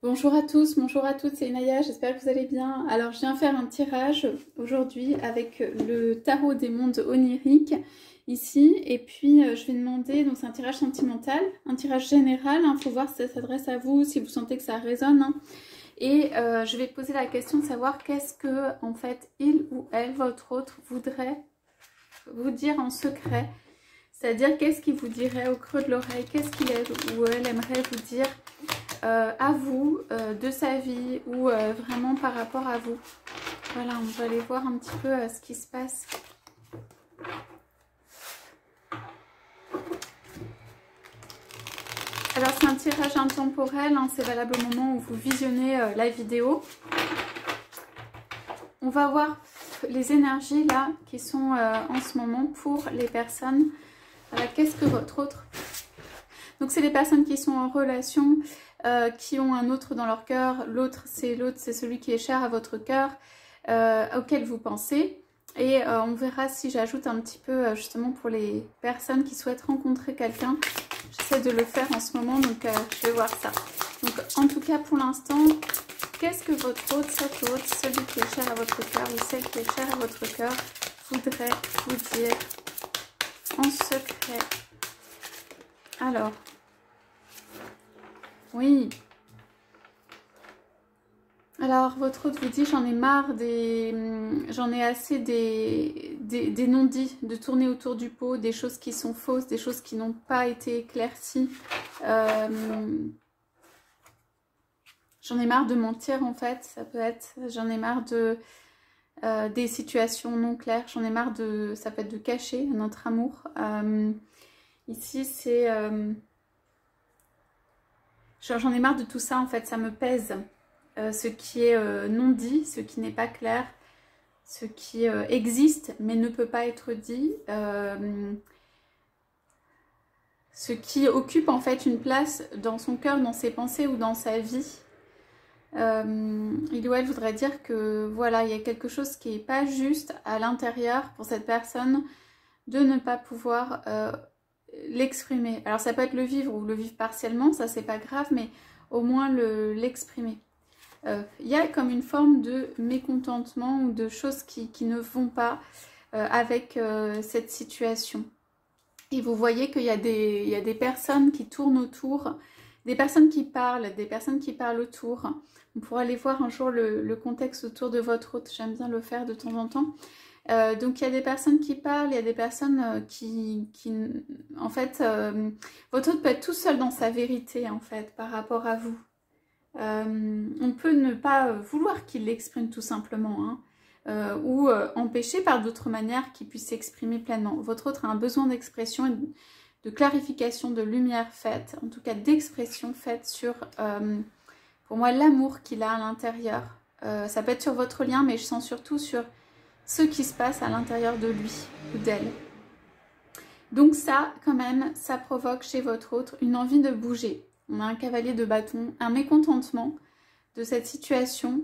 Bonjour à tous, bonjour à toutes, c'est Inaya, j'espère que vous allez bien. Alors je viens faire un tirage aujourd'hui avec le tarot des mondes oniriques ici. Et puis je vais demander, donc c'est un tirage sentimental, un tirage général, il faut voir si ça s'adresse à vous, si vous sentez que ça résonne. Et je vais poser la question de savoir qu'est-ce que en fait il ou elle, votre autre, voudrait vous dire en secret. C'est-à-dire qu'est-ce qu'il vous dirait au creux de l'oreille, qu'est-ce qu'il ou elle aimerait vous dire à vous, de sa vie ou vraiment par rapport à vous. Voilà, on va aller voir un petit peu ce qui se passe. Alors c'est un tirage intemporel, hein, c'est valable au moment où vous visionnez la vidéo. On va voir les énergies là qui sont en ce moment pour les personnes. Voilà, qu'est-ce que votre autre... Donc c'est les personnes qui sont en relation, qui ont un autre dans leur cœur. L'autre, c'est celui qui est cher à votre cœur, auquel vous pensez. Et on verra si j'ajoute un petit peu justement pour les personnes qui souhaitent rencontrer quelqu'un. J'essaie de le faire en ce moment, donc je vais voir ça. Donc en tout cas pour l'instant, qu'est-ce que votre autre, cet autre, celui qui est cher à votre cœur ou celle qui est chère à votre cœur, voudrait vous dire en secret? Alors, oui. Alors, votre autre vous dit, j'en ai marre j'en ai assez des non-dits, de tourner autour du pot, des choses qui sont fausses, des choses qui n'ont pas été éclaircies. J'en ai marre de mentir, en fait, ça peut être. J'en ai marre des situations non claires. J'en ai marre ça peut être de cacher notre amour. Ici, c'est... j'en ai marre de tout ça, en fait, ça me pèse. Ce qui est non dit, ce qui n'est pas clair, ce qui existe mais ne peut pas être dit, ce qui occupe en fait une place dans son cœur, dans ses pensées ou dans sa vie. Il ou elle voudrait dire que voilà, il y a quelque chose qui n'est pas juste à l'intérieur pour cette personne de ne pas pouvoir l'exprimer. Alors ça peut être le vivre ou le vivre partiellement, ça c'est pas grave, mais au moins l'exprimer. Il y a comme une forme de mécontentement ou de choses qui ne vont pas avec cette situation. Et vous voyez qu'il y a des personnes qui tournent autour, des personnes qui parlent autour. On pourra aller voir un jour le contexte autour de votre autre, j'aime bien le faire de temps en temps. Donc il y a des personnes qui parlent, il y a des personnes qui en fait, votre autre peut être tout seul dans sa vérité en fait par rapport à vous. On peut ne pas vouloir qu'il l'exprime tout simplement, hein, ou empêcher par d'autres manières qu'il puisse s'exprimer pleinement. Votre autre a un besoin d'expression et de clarification, de lumière faite, en tout cas d'expression faite sur, pour moi, l'amour qu'il a à l'intérieur. Ça peut être sur votre lien, mais je sens surtout sur ce qui se passe à l'intérieur de lui ou d'elle. Donc ça, quand même, ça provoque chez votre autre une envie de bouger. On a un cavalier de bâton, un mécontentement de cette situation.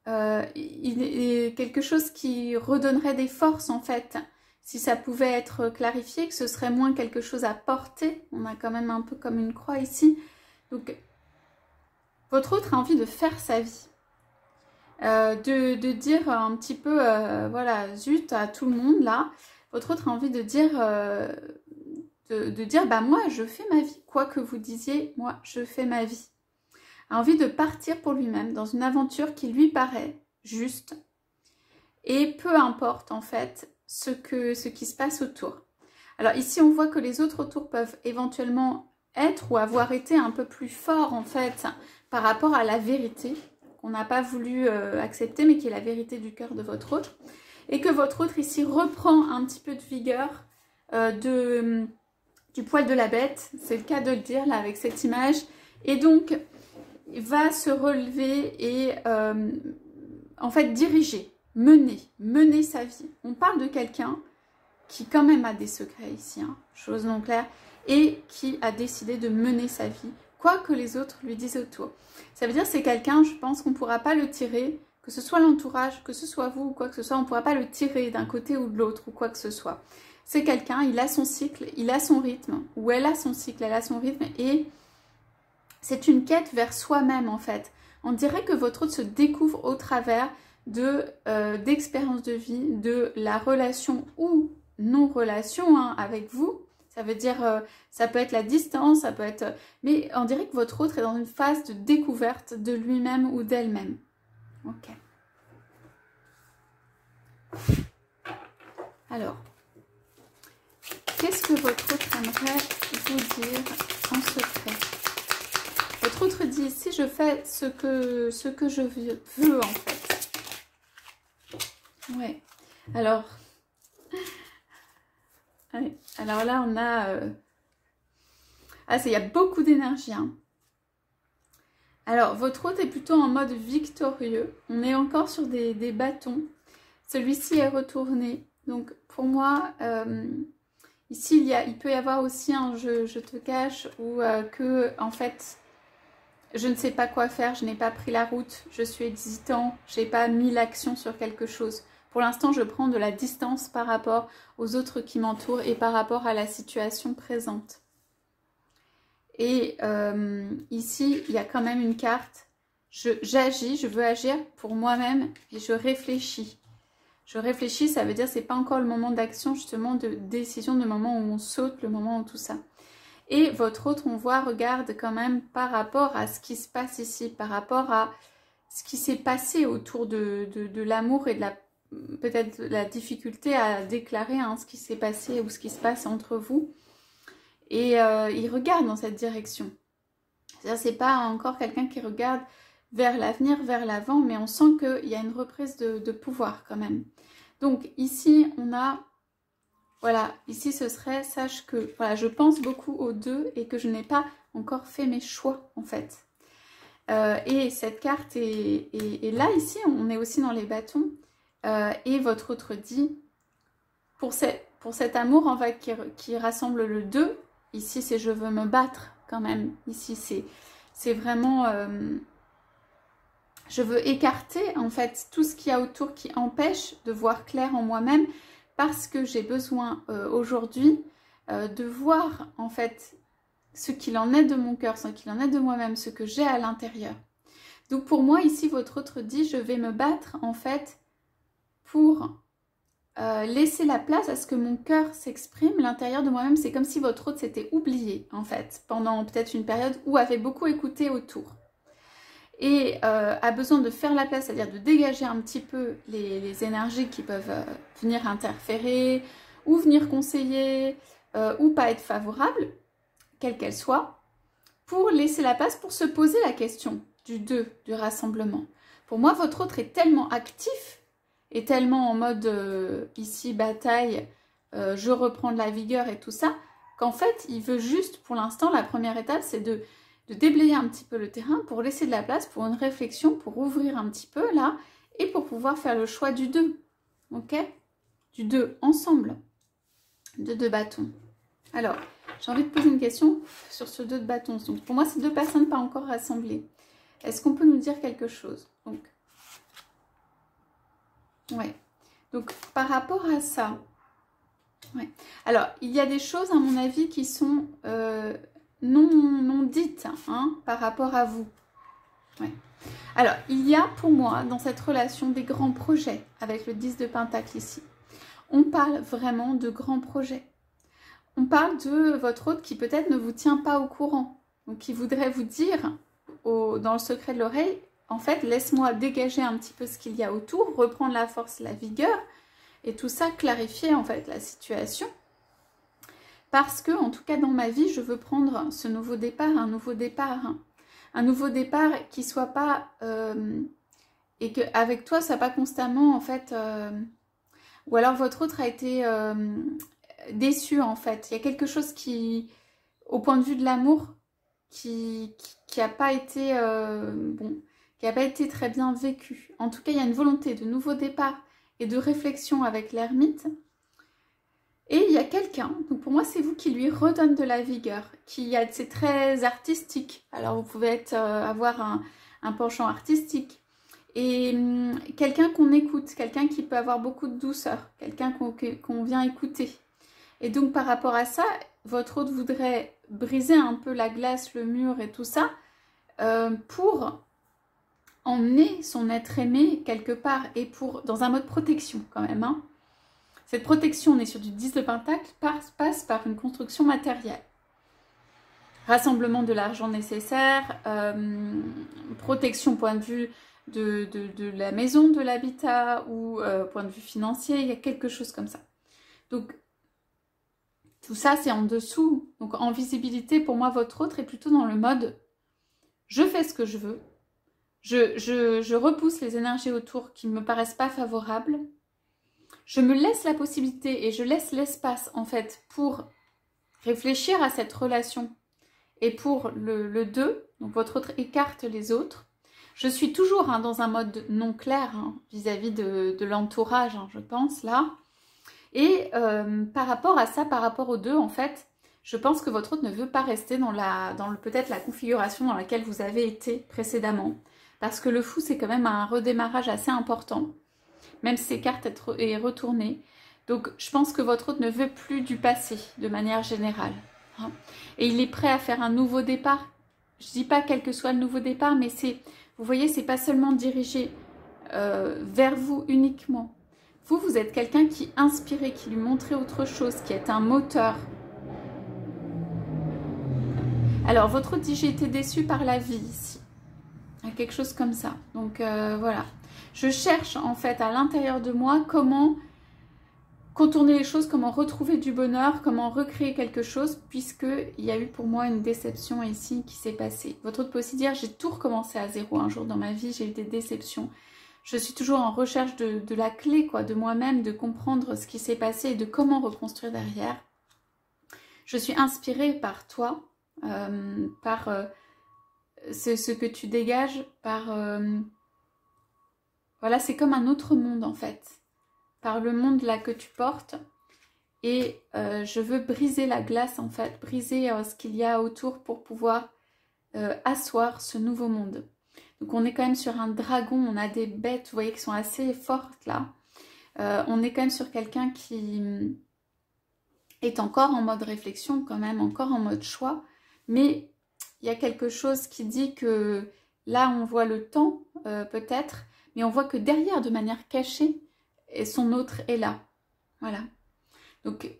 Il est quelque chose qui redonnerait des forces en fait. Si ça pouvait être clarifié, que ce serait moins quelque chose à porter. On a quand même un peu comme une croix ici. Donc, votre autre a envie de faire sa vie. De dire un petit peu, voilà, zut à tout le monde là. Votre autre a envie de dire... De dire, bah moi je fais ma vie, quoi que vous disiez, moi je fais ma vie. A envie de partir pour lui-même dans une aventure qui lui paraît juste et peu importe en fait ce qui se passe autour. Alors ici on voit que les autres autour peuvent éventuellement être ou avoir été un peu plus forts en fait par rapport à la vérité qu'on n'a pas voulu accepter mais qui est la vérité du cœur de votre autre et que votre autre ici reprend un petit peu de vigueur du poil de la bête, c'est le cas de le dire là avec cette image, et donc va se relever et en fait diriger, mener sa vie. On parle de quelqu'un qui quand même a des secrets ici, hein, chose non claire, et qui a décidé de mener sa vie, quoi que les autres lui disent autour. Ça veut dire que c'est quelqu'un, je pense qu'on ne pourra pas le tirer, que ce soit l'entourage, que ce soit vous ou quoi que ce soit, on ne pourra pas le tirer d'un côté ou de l'autre ou quoi que ce soit. C'est quelqu'un, il a son cycle, il a son rythme, ou elle a son cycle, elle a son rythme, et c'est une quête vers soi-même en fait. On dirait que votre hôte se découvre au travers d'expériences de vie, de la relation ou non-relation hein, avec vous. Ça veut dire, ça peut être la distance, ça peut être... Mais on dirait que votre hôte est dans une phase de découverte de lui-même ou d'elle-même. Ok. Alors, qu'est-ce que votre hôte aimerait vous dire en secret? Votre hôte dit, si je fais ce que je veux en fait. Ouais. Alors... Ouais. Alors là, on a... il y a beaucoup d'énergie. Hein. Alors, votre hôte est plutôt en mode victorieux. On est encore sur des bâtons. Celui-ci est retourné. Donc, pour moi, ici, il peut y avoir aussi un je te cache ou que, en fait, je ne sais pas quoi faire, je n'ai pas pris la route, je suis hésitant, je n'ai pas mis l'action sur quelque chose. Pour l'instant, je prends de la distance par rapport aux autres qui m'entourent et par rapport à la situation présente. Et ici, il y a quand même une carte. J'agis, je veux agir pour moi-même et je réfléchis. Je réfléchis, ça veut dire que ce n'est pas encore le moment d'action, justement, de décision, le moment où on saute, le moment où tout ça. Et votre hôte, on voit, regarde quand même par rapport à ce qui se passe ici, par rapport à ce qui s'est passé autour de l'amour et de peut-être la difficulté à déclarer hein, ce qui s'est passé ou ce qui se passe entre vous. Et il regarde dans cette direction. C'est-à-dire c'est pas encore quelqu'un qui regarde vers l'avenir, vers l'avant, mais on sent qu'il y a une reprise de pouvoir quand même. Donc ici, on a... Voilà, ici ce serait, sache que voilà, je pense beaucoup aux deux et que je n'ai pas encore fait mes choix en fait. Et cette carte est là, ici, on est aussi dans les bâtons. Et votre autre dit, pour cet amour en fait qui rassemble le deux, ici c'est je veux me battre quand même. Ici c'est vraiment, je veux écarter en fait tout ce qu'il y a autour qui empêche de voir clair en moi-même parce que j'ai besoin aujourd'hui de voir en fait ce qu'il en est de mon cœur, ce qu'il en est de moi-même, ce que j'ai à l'intérieur. Donc pour moi ici votre autre dit je vais me battre en fait pour laisser la place à ce que mon cœur s'exprime, l'intérieur de moi-même. C'est comme si votre hôte s'était oublié en fait pendant peut-être une période où avait beaucoup écouté autour et a besoin de faire la place, c'est-à-dire de dégager un petit peu les énergies qui peuvent venir interférer ou venir conseiller ou pas être favorables, quelle qu'elle soit, pour laisser la place pour se poser la question du deux, du rassemblement. Pour moi, votre autre est tellement actif et tellement en mode ici bataille, je reprends de la vigueur et tout ça, qu'en fait il veut juste pour l'instant, la première étape c'est de déblayer un petit peu le terrain pour laisser de la place pour une réflexion, pour ouvrir un petit peu là et pour pouvoir faire le choix du 2, ok, du 2 ensemble, de 2 bâtons. Alors j'ai envie de poser une question sur ce 2 de bâtons. Donc pour moi c'est 2 personnes pas encore rassemblées. Est-ce qu'on peut nous dire quelque chose? Donc ouais. Donc, par rapport à ça, ouais. Alors, il y a des choses, à mon avis, qui sont non dites hein, par rapport à vous. Ouais. Alors, il y a pour moi, dans cette relation, des grands projets avec le 10 de Pentacle ici. On parle vraiment de grands projets. On parle de votre hôte qui peut-être ne vous tient pas au courant. Donc, qui voudrait vous dire, dans le secret de l'oreille, en fait, laisse-moi dégager un petit peu ce qu'il y a autour, reprendre la force, la vigueur, et tout ça, clarifier en fait la situation. Parce que, en tout cas, dans ma vie, je veux prendre ce nouveau départ, un nouveau départ qui soit pas... et qu'avec toi, ça pas constamment, en fait... ou alors, votre autre a été déçu, en fait. Il y a quelque chose qui, au point de vue de l'amour, qui a pas été... bon... qui n'a pas été très bien vécu. En tout cas, il y a une volonté de nouveau départ et de réflexion avec l'ermite. Et il y a quelqu'un, donc pour moi c'est vous qui lui redonne de la vigueur, c'est très artistique. Alors vous pouvez avoir un penchant artistique. Et quelqu'un qu'on écoute, quelqu'un qui peut avoir beaucoup de douceur, quelqu'un qu'on vient écouter. Et donc par rapport à ça, votre hôte voudrait briser un peu la glace, le mur et tout ça, pour emmener son être aimé quelque part et dans un mode protection quand même. Hein. Cette protection, on est sur du 10 de Pentacle, passe par une construction matérielle. Rassemblement de l'argent nécessaire, protection point de vue de la maison, de l'habitat ou point de vue financier, il y a quelque chose comme ça. Donc, tout ça, c'est en dessous. Donc, en visibilité, pour moi, votre autre est plutôt dans le mode « je fais ce que je veux ». Je repousse les énergies autour qui ne me paraissent pas favorables. Je me laisse la possibilité et je laisse l'espace en fait pour réfléchir à cette relation et pour le 2, donc votre autre écarte les autres. Je suis toujours dans un mode non clair vis-à-vis de l'entourage, je pense là. Et par rapport à ça, par rapport aux 2, en fait, je pense que votre autre ne veut pas rester dans peut-être la configuration dans laquelle vous avez été précédemment. Parce que le fou, c'est quand même un redémarrage assez important. Même si ces cartes est retournée. Donc, je pense que votre autre ne veut plus du passé, de manière générale. Hein. Et il est prêt à faire un nouveau départ. Je ne dis pas quel que soit le nouveau départ, mais c'est, vous voyez, c'est pas seulement dirigé vers vous uniquement. Vous êtes quelqu'un qui inspirait, qui lui montrait autre chose, qui est un moteur. Alors, votre autre dit, j'ai été déçue par la vie ici. Quelque chose comme ça. Donc voilà. Je cherche en fait à l'intérieur de moi comment contourner les choses, comment retrouver du bonheur, comment recréer quelque chose, puisqu'il y a eu pour moi une déception ici qui s'est passée. Votre autre peut aussi dire, j'ai tout recommencé à zéro un jour dans ma vie, j'ai eu des déceptions. Je suis toujours en recherche de la clé, quoi, de moi-même, de comprendre ce qui s'est passé et de comment reconstruire derrière. Je suis inspirée par toi, par... ce que tu dégages par... voilà, c'est comme un autre monde en fait. Par le monde là que tu portes. Et je veux briser la glace en fait. Briser ce qu'il y a autour pour pouvoir asseoir ce nouveau monde. Donc on est quand même sur un dragon. On a des bêtes, vous voyez, qui sont assez fortes là. On est quand même sur quelqu'un qui est encore en mode réflexion quand même. Encore en mode choix. Mais... il y a quelque chose qui dit que là, on voit le temps, peut-être, mais on voit que derrière, de manière cachée, son autre est là. Voilà. Donc,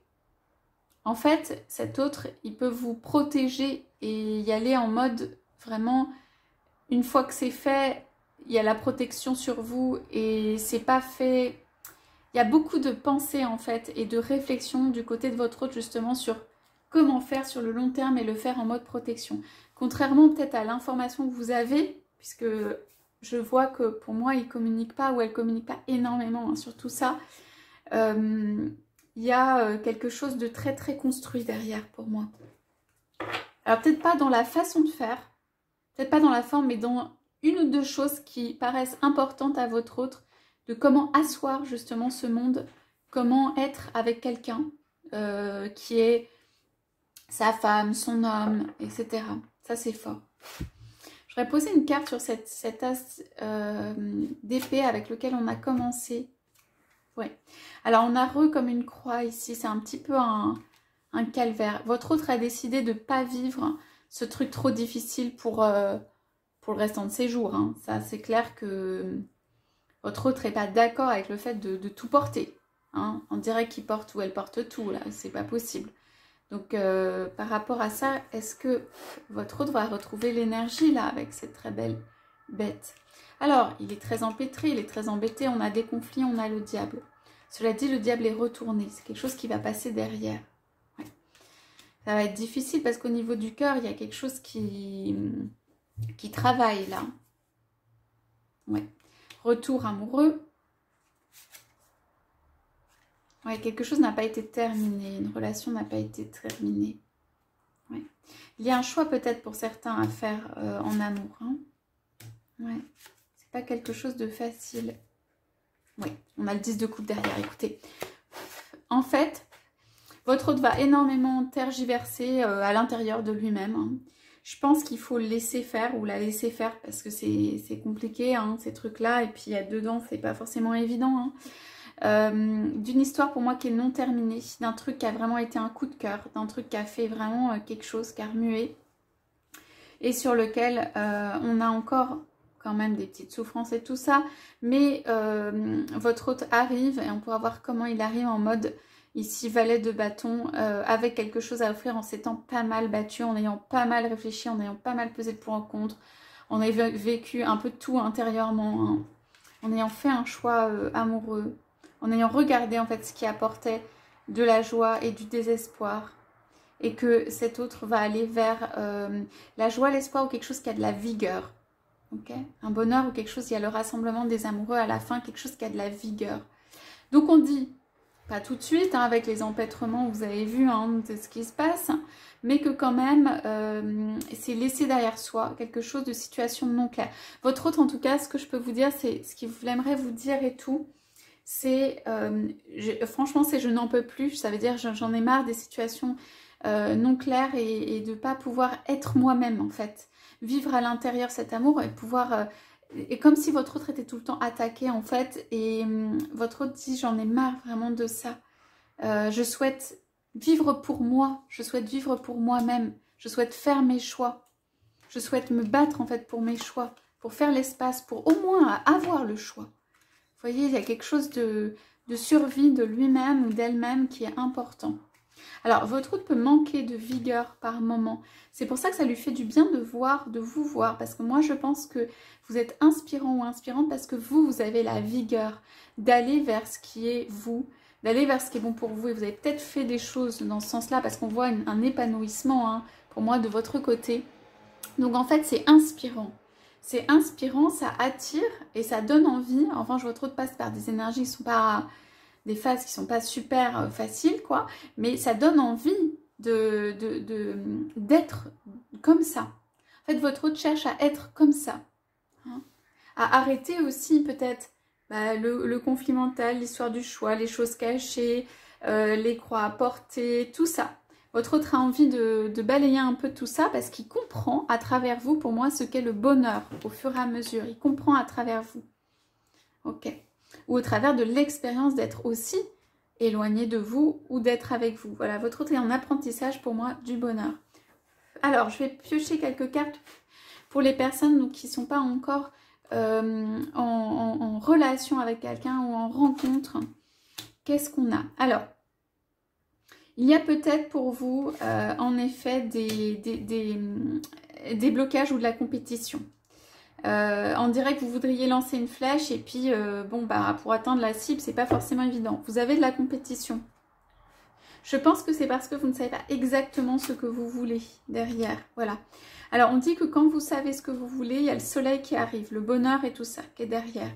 en fait, cet autre, il peut vous protéger et y aller en mode vraiment, une fois que c'est fait, il y a la protection sur vous et c'est pas fait. Il y a beaucoup de pensées, en fait, et de réflexion du côté de votre autre, justement, sur comment faire sur le long terme et le faire en mode protection. Contrairement peut-être à l'information que vous avez, puisque je vois que pour moi, il ne communique pas ou elle ne communique pas énormément sur tout ça. Il y a quelque chose de très très construit derrière pour moi. Alors peut-être pas dans la façon de faire, peut-être pas dans la forme, mais dans une ou deux choses qui paraissent importantes à votre autre, de comment asseoir justement ce monde, comment être avec quelqu'un qui est sa femme, son homme, etc. Ça, c'est fort. Je vais poser une carte sur cet as d'épée avec lequel on a commencé. Ouais. Alors, on a comme une croix ici. C'est un petit peu un calvaire. Votre autre a décidé de ne pas vivre ce truc trop difficile pour le restant de ses jours. Hein. Ça, c'est clair que votre autre n'est pas d'accord avec le fait de tout porter. Hein. On dirait qu'il porte ou elle porte tout, là. C'est pas possible. Donc, par rapport à ça, est-ce que votre autre va retrouver l'énergie, là, avec cette très belle bête? Alors, il est très empêtré, il est très embêté, on a des conflits, on a le diable. Cela dit, le diable est retourné, c'est quelque chose qui va passer derrière. Ouais. Ça va être difficile parce qu'au niveau du cœur, il y a quelque chose qui travaille, là. Ouais. Retour amoureux. Ouais, quelque chose n'a pas été terminé, une relation n'a pas été terminée. Ouais. Il y a un choix peut-être pour certains à faire en amour. Hein. Ouais. C'est pas quelque chose de facile. Oui, on a le 10 de coupe derrière, écoutez. En fait, votre autre va énormément tergiverser à l'intérieur de lui-même. Hein. Je pense qu'il faut le laisser faire ou la laisser faire parce que c'est compliqué, hein, ces trucs-là. Et puis, dedans, c'est pas forcément évident. Hein. D'une histoire pour moi qui est non terminée, d'un truc qui a vraiment été un coup de cœur, d'un truc qui a fait vraiment quelque chose, qui a remué. et sur lequel on a encore quand même des petites souffrances et tout ça, mais votre hôte arrive et on pourra voir comment il arrive en mode ici valet de bâton, avec quelque chose à offrir en s'étant pas mal battu, en ayant pas mal réfléchi, en ayant pas mal pesé de pour en contre, en ayant vécu un peu tout intérieurement, hein, en ayant fait un choix amoureux, en ayant regardé en fait ce qui apportait de la joie et du désespoir, et que cet autre va aller vers la joie, l'espoir ou quelque chose qui a de la vigueur. Okay, un bonheur ou quelque chose, il y a le rassemblement des amoureux à la fin, quelque chose qui a de la vigueur. Donc on dit, pas tout de suite, hein, avec les empêtrements, vous avez vu hein, de ce qui se passe, mais que quand même, c'est laisser derrière soi quelque chose de situation non claire. Votre autre, en tout cas, ce que je peux vous dire, c'est ce qu'il aimerait vous dire et tout, c'est, franchement, c'est je n'en peux plus, ça veut dire j'en ai marre des situations non claires et de ne pas pouvoir être moi-même, en fait. Vivre à l'intérieur cet amour et pouvoir... et comme si votre autre était tout le temps attaqué en fait. Et votre autre dit j'en ai marre vraiment de ça. Je souhaite vivre pour moi. Je souhaite vivre pour moi-même. Je souhaite faire mes choix. Je souhaite me battre en fait pour mes choix. Pour faire l'espace. Pour au moins avoir le choix. Vous voyez, il y a quelque chose de survie de lui-même ou d'elle-même qui est important. Alors, votre autre peut manquer de vigueur par moment. C'est pour ça que ça lui fait du bien de vous voir. Parce que moi, je pense que vous êtes inspirant ou inspirante parce que vous avez la vigueur d'aller vers ce qui est vous, d'aller vers ce qui est bon pour vous. Et vous avez peut-être fait des choses dans ce sens-là parce qu'on voit un épanouissement, hein, pour moi, de votre côté. Donc, en fait, c'est inspirant. C'est inspirant, ça attire et ça donne envie. Enfin, votre autre passe par des énergies qui ne sont pas... des phases qui sont pas super faciles, quoi, mais ça donne envie d'être comme ça. En fait, votre autre cherche à être comme ça. Hein, à arrêter aussi peut-être le conflit mental, l'histoire du choix, les choses cachées, les croix à porter, tout ça. Votre autre a envie de balayer un peu tout ça parce qu'il comprend à travers vous, pour moi, ce qu'est le bonheur au fur et à mesure. Il comprend à travers vous. Ok. Ou au travers de l'expérience d'être aussi éloigné de vous ou d'être avec vous. Voilà, votre autre est en apprentissage pour moi du bonheur. Alors, je vais piocher quelques cartes pour les personnes donc, qui ne sont pas encore en relation avec quelqu'un ou en rencontre. Qu'est-ce qu'on a? Alors, il y a peut-être pour vous en effet des blocages ou de la compétition. On dirait que vous voudriez lancer une flèche et puis pour atteindre la cible c'est pas forcément évident. Vous avez de la compétition. Je pense que c'est parce que vous ne savez pas exactement ce que vous voulez derrière. Voilà. Alors on dit que quand vous savez ce que vous voulez, il y a le soleil qui arrive, le bonheur et tout ça qui est derrière.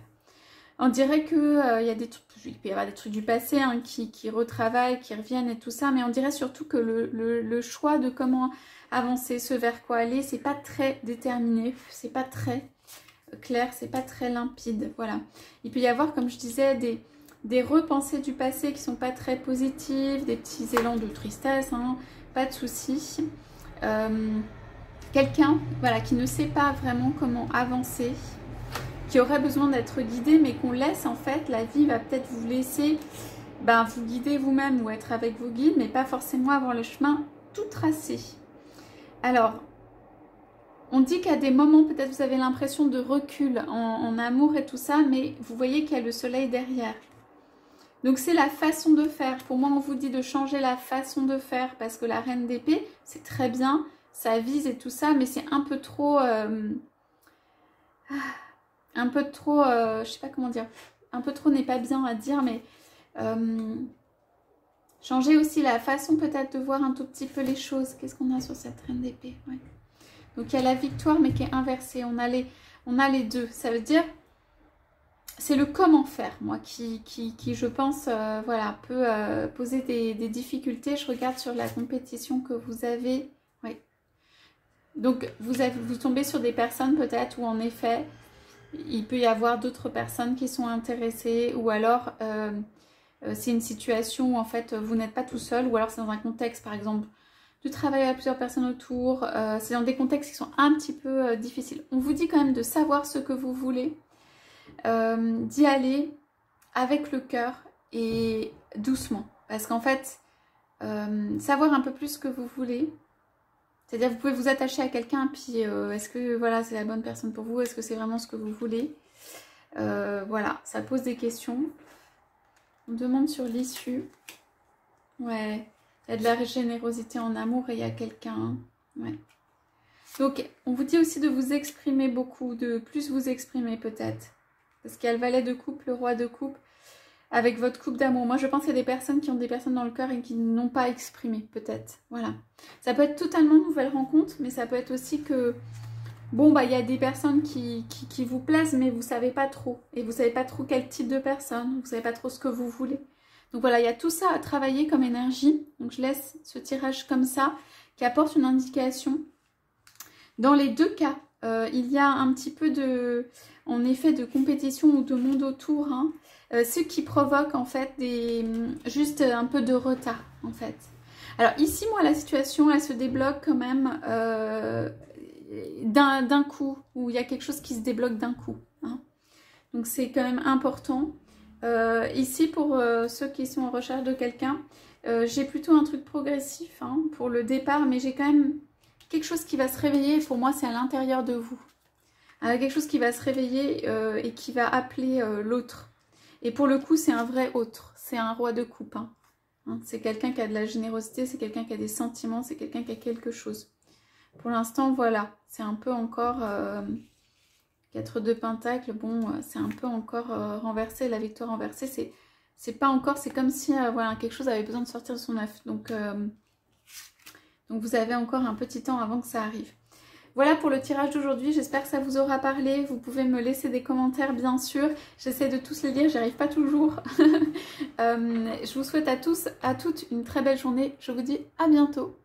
On dirait que y a des trucs, il peut y avoir des trucs du passé hein, qui retravaillent, qui reviennent et tout ça, mais on dirait surtout que le choix de comment avancer, ce vers quoi aller, c'est pas très déterminé, c'est pas très clair, c'est pas très limpide, voilà. Il peut y avoir, comme je disais, des repensées du passé qui sont pas très positives, des petits élans de tristesse, hein, pas de soucis. Quelqu'un, voilà, qui ne sait pas vraiment comment avancer, qui aurait besoin d'être guidé, mais qu'on laisse en fait, la vie va peut-être vous laisser vous guider vous-même ou être avec vos guides, mais pas forcément avoir le chemin tout tracé. Alors, on dit qu'à des moments, peut-être vous avez l'impression de recul en amour et tout ça, mais vous voyez qu'il y a le soleil derrière. Donc c'est la façon de faire. Pour moi, on vous dit de changer la façon de faire, parce que la reine d'épée, c'est très bien, ça vise et tout ça, mais c'est un peu trop... je sais pas comment dire, un peu trop n'est pas bien à dire, mais changer aussi la façon peut-être de voir un tout petit peu les choses. Qu'est-ce qu'on a sur cette reine d'épée? Ouais. Donc il y a la victoire mais qui est inversée, on a les deux, ça veut dire, c'est le comment faire, moi, qui je pense, voilà, peut poser des difficultés. Je regarde sur la compétition que vous avez, oui. Donc vous tombez sur des personnes peut-être où en effet, il peut y avoir d'autres personnes qui sont intéressées, ou alors c'est une situation où en fait vous n'êtes pas tout seul, ou alors c'est dans un contexte par exemple de travailler avec plusieurs personnes autour, c'est dans des contextes qui sont un petit peu difficiles. On vous dit quand même de savoir ce que vous voulez, d'y aller avec le cœur et doucement, parce qu'en fait savoir un peu plus ce que vous voulez, C'est-à-dire, vous pouvez vous attacher à quelqu'un, puis est-ce que voilà, c'est la bonne personne pour vous? Est-ce que c'est vraiment ce que vous voulez? Voilà, ça pose des questions. On demande sur l'issue. Ouais, il y a de la générosité en amour et il y a quelqu'un. Ouais. Donc, on vous dit aussi de vous exprimer beaucoup, de plus vous exprimer peut-être. Parce qu'il y a le valet de coupe, le roi de coupe, avec votre coupe d'amour. Moi, je pense qu'il y a des personnes qui ont des personnes dans le cœur et qui n'ont pas exprimé, peut-être. Voilà. Ça peut être totalement une nouvelle rencontre, mais ça peut être aussi que, bon, bah, il y a des personnes qui vous plaisent, mais vous ne savez pas trop. Et vous ne savez pas trop quel type de personne, vous ne savez pas trop ce que vous voulez. Donc voilà, il y a tout ça à travailler comme énergie. Donc je laisse ce tirage comme ça, qui apporte une indication. Dans les deux cas, il y a un petit peu de, en effet, de compétition ou de monde autour, hein, ce qui provoque en fait juste un peu de retard en fait. Alors ici, moi, la situation, elle se débloque quand même d'un coup, où il y a quelque chose qui se débloque d'un coup. Hein. Donc c'est quand même important. Ici, pour ceux qui sont en recherche de quelqu'un, j'ai plutôt un truc progressif hein, pour le départ, mais j'ai quand même quelque chose qui va se réveiller. Pour moi, c'est à l'intérieur de vous. Quelque chose qui va se réveiller et qui va appeler l'autre. Et pour le coup, c'est un vrai autre. C'est un roi de coupe. Hein. C'est quelqu'un qui a de la générosité, c'est quelqu'un qui a des sentiments, c'est quelqu'un qui a quelque chose. Pour l'instant, voilà. C'est un peu encore... 4 de Pentacles, bon, c'est un peu encore renversé. La victoire renversée, c'est pas encore... C'est comme si voilà, quelque chose avait besoin de sortir de son œuf. Donc vous avez encore un petit temps avant que ça arrive. Voilà pour le tirage d'aujourd'hui, j'espère que ça vous aura parlé. Vous pouvez me laisser des commentaires bien sûr. J'essaie de tous les lire, j'y arrive pas toujours. Je vous souhaite à tous, à toutes une très belle journée. Je vous dis à bientôt.